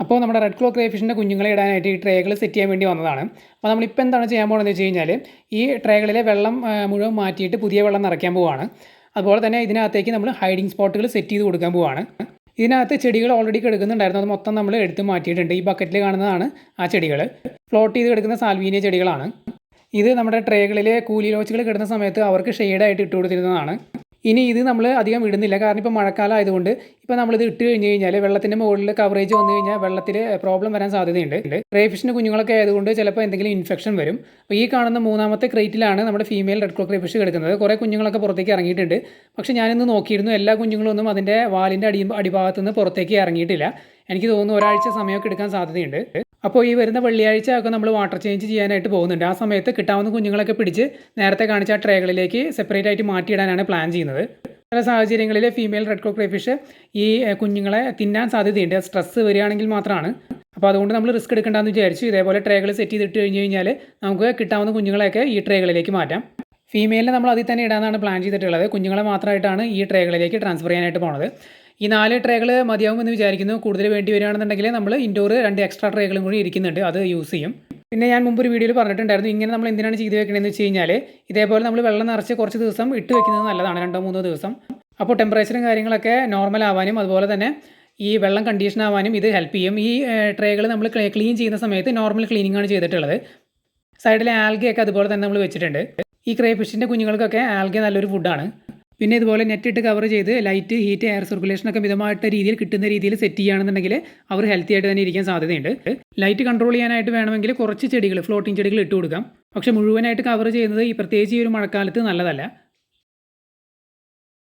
അപ്പോൾ നമ്മുടെ റെഡ് ക്ലോ ക്രേഫിഷിൻ്റെ കുഞ്ഞുങ്ങളെ ഇടാനായിട്ട് ഈ ട്രേകൾ സെറ്റ് ചെയ്യാൻ വേണ്ടി വന്നതാണ്. അപ്പോൾ നമ്മളിപ്പോൾ എന്താണ് ചെയ്യാൻ പോകുന്നതെന്ന് വെച്ച് കഴിഞ്ഞാൽ ഈ ട്രേകളിലെ വെള്ളം മുഴുവൻ മാറ്റിയിട്ട് പുതിയ വെള്ളം നിറയ്ക്കാൻ പോവുകയാണ്. അതുപോലെ തന്നെ ഇതിനകത്തേക്ക് നമ്മൾ ഹൈഡിങ് സ്പോട്ടുകൾ സെറ്റ് ചെയ്ത് കൊടുക്കാൻ പോവുകയാണ്. ഇതിനകത്ത് ചെടികൾ ഓൾറെഡി കിടക്കുന്നുണ്ടായിരുന്നു, അത് മൊത്തം നമ്മൾ എടുത്ത് മാറ്റിയിട്ടുണ്ട്. ഈ ബക്കറ്റിൽ കാണുന്നതാണ് ആ ചെടികൾ. ഫ്ലോട്ട് ചെയ്ത് കിടക്കുന്ന സാൽവീനിയ ചെടികളാണ്. ഇത് നമ്മുടെ ട്രേകളിലെ കൂലി ലോച്ചുകൾ കിടന്ന സമയത്ത് അവർക്ക് ഷെയ്ഡായിട്ട് ഇട്ട് കൊടുത്തിരുന്നതാണ്. ഇനി ഇത് നമ്മൾ അധികം ഇടുന്നില്ല, കാരണം ഇപ്പോൾ മഴക്കാലം ആയതുകൊണ്ട് ഇപ്പോൾ നമ്മളിത് ഇട്ട് കഴിഞ്ഞ് കഴിഞ്ഞാൽ വെള്ളത്തിൻ്റെ മുകളിൽ കവറേജ് വന്നു കഴിഞ്ഞാൽ വെള്ളത്തിൽ പ്രോബ്ലം വരാൻ സാധ്യതയുണ്ട്. ക്രേഫിഷിൻ്റെ കുഞ്ഞുങ്ങളൊക്കെ ആയതുകൊണ്ട് ചിലപ്പോൾ എന്തെങ്കിലും ഇൻഫെക്ഷൻ വരും. അപ്പോൾ ഈ കാണുന്ന മൂന്നാമത്തെ ക്രേറ്റിലാണ് നമ്മുടെ ഫീമെയിൽ റെഡ് ക്ലോ ക്രേഫിഷ് കിടക്കുന്നത്. കുറേ കുഞ്ഞുങ്ങളൊക്കെ പുറത്തേക്ക് ഇറങ്ങിയിട്ടുണ്ട്. പക്ഷേ ഞാനിന്ന് നോക്കിയിരുന്നു, എല്ലാ കുഞ്ഞുങ്ങളൊന്നും അതിൻ്റെ വാലിൻ്റെ അടിഭാഗത്ത് നിന്ന് പുറത്തേക്ക് ഇറങ്ങിയിട്ടില്ല. എനിക്ക് തോന്നുന്നു ഒരാഴ്ച സമയമൊക്കെ എടുക്കാൻ സാധ്യതയുണ്ട്. അപ്പോൾ ഈ വരുന്ന വെള്ളിയാഴ്ച ഒക്കെ നമ്മൾ വാട്ടർ ചേഞ്ച് ചെയ്യാനായിട്ട് പോകുന്നുണ്ട്. ആ സമയത്ത് കിട്ടാവുന്ന കുഞ്ഞുങ്ങളൊക്കെ പിടിച്ച് നേരത്തെ കാണിച്ച ആ ട്രേകളിലേക്ക് സെപ്പറേറ്റ് ആയിട്ട് മാറ്റിയിടാനാണ് പ്ലാൻ ചെയ്യുന്നത്. ചില സാഹചര്യങ്ങളിൽ ഫീമെയിൽ റെഡ് ക്ലോ ക്രേഫിഷ് ഈ കുഞ്ഞുങ്ങളെ തിന്നാൻ സാധ്യതയുണ്ട്. സ്ട്രെസ് വരികയാണെങ്കിൽ മാത്രമാണ്. അപ്പോൾ അതുകൊണ്ട് നമ്മൾ റിസ്ക് എടുക്കേണ്ടെന്ന് വിചാരിച്ചു. ഇതേപോലെ ട്രേകൾ സെറ്റ് ചെയ്തിട്ട് കഴിഞ്ഞ് കഴിഞ്ഞാൽ നമുക്ക് കിട്ടാവുന്ന കുഞ്ഞുങ്ങളെയൊക്കെ ഈ ട്രേകളിലേക്ക് മാറ്റാം. ഫീമെയിലിനെ നമ്മൾ അതിൽ തന്നെ ഇടാനാണ് പ്ലാൻ ചെയ്തിട്ടുള്ളത്. കുഞ്ഞുങ്ങളെ മാത്രമായിട്ടാണ് ഈ ട്രേകളിലേക്ക് ട്രാൻസ്ഫർ ചെയ്യാനായിട്ട് പോകുന്നത്. ഈ 4 ട്രേകൾ മതിയാവുമെന്ന് വിചാരിക്കുന്നു. കൂടുതൽ വേണ്ടി വരികയാണെന്നുണ്ടെങ്കിൽ നമ്മൾ ഇൻഡോർ 2 എക്സ്ട്രാ ട്രേകളും കൂടി ഇരിക്കുന്നുണ്ട്, അത് യൂസ് ചെയ്യും. പിന്നെ ഞാൻ മുമ്പൊരു വീഡിയോയിൽ പറഞ്ഞിട്ടുണ്ടായിരുന്നു, ഇങ്ങനെ നമ്മൾ എന്തിനാണ് ചെയ്ത് വെക്കണമെന്ന് വെച്ച് കഴിഞ്ഞാൽ ഇതേപോലെ നമ്മൾ വെള്ളം നിറച്ച് കുറച്ച് ദിവസം ഇട്ട് വെക്കുന്നത് നല്ലതാണ്, 2-3 ദിവസം. അപ്പോൾ ടെമ്പറേച്ചറും കാര്യങ്ങളൊക്കെ നോർമൽ ആവാനും അതുപോലെ തന്നെ ഈ വെള്ളം കണ്ടീഷൻ ആവാനും ഇത് ഹെൽപ്പ് ചെയ്യും. ഈ ട്രേകൾ നമ്മൾ ക്ലീൻ ചെയ്യുന്ന സമയത്ത് നോർമൽ ക്ലീനിങ് ആണ് ചെയ്തിട്ടുള്ളത്. സൈഡിലെ ആൽഗയൊക്കെ അതുപോലെ തന്നെ നമ്മൾ വെച്ചിട്ടുണ്ട്. ഈ ക്രേഫിഷിൻ്റെ കുഞ്ഞുങ്ങൾക്കൊക്കെ ആൽഗ നല്ലൊരു ഫുഡാണ്. പിന്നെ ഇതുപോലെ നെറ്റിട്ട് കവർ ചെയ്ത് ലൈറ്റ്, ഹീറ്റ്, എയർ സർക്കുലേഷനൊക്കെ മിതമായിട്ട് രീതിയിൽ കിട്ടുന്ന രീതിയിൽ സെറ്റ് ചെയ്യുകയാണെന്നുണ്ടെങ്കിൽ അവർ ഹെൽത്തി ആയിട്ട് തന്നെ ഇരിക്കാൻ സാധ്യതയുണ്ട്. ലൈറ്റ് കൺട്രോൾ ചെയ്യാനായിട്ട് വേണമെങ്കിൽ കുറച്ച് ചെടികൾ, ഫ്ലോട്ടിംഗ് ചെടികൾ ഇട്ട് കൊടുക്കാം. പക്ഷേ മുഴുവനായിട്ട് കവർ ചെയ്യുന്നത് പ്രത്യേകിച്ച് ഈ ഒരു മഴക്കാലത്ത് നല്ലതല്ല.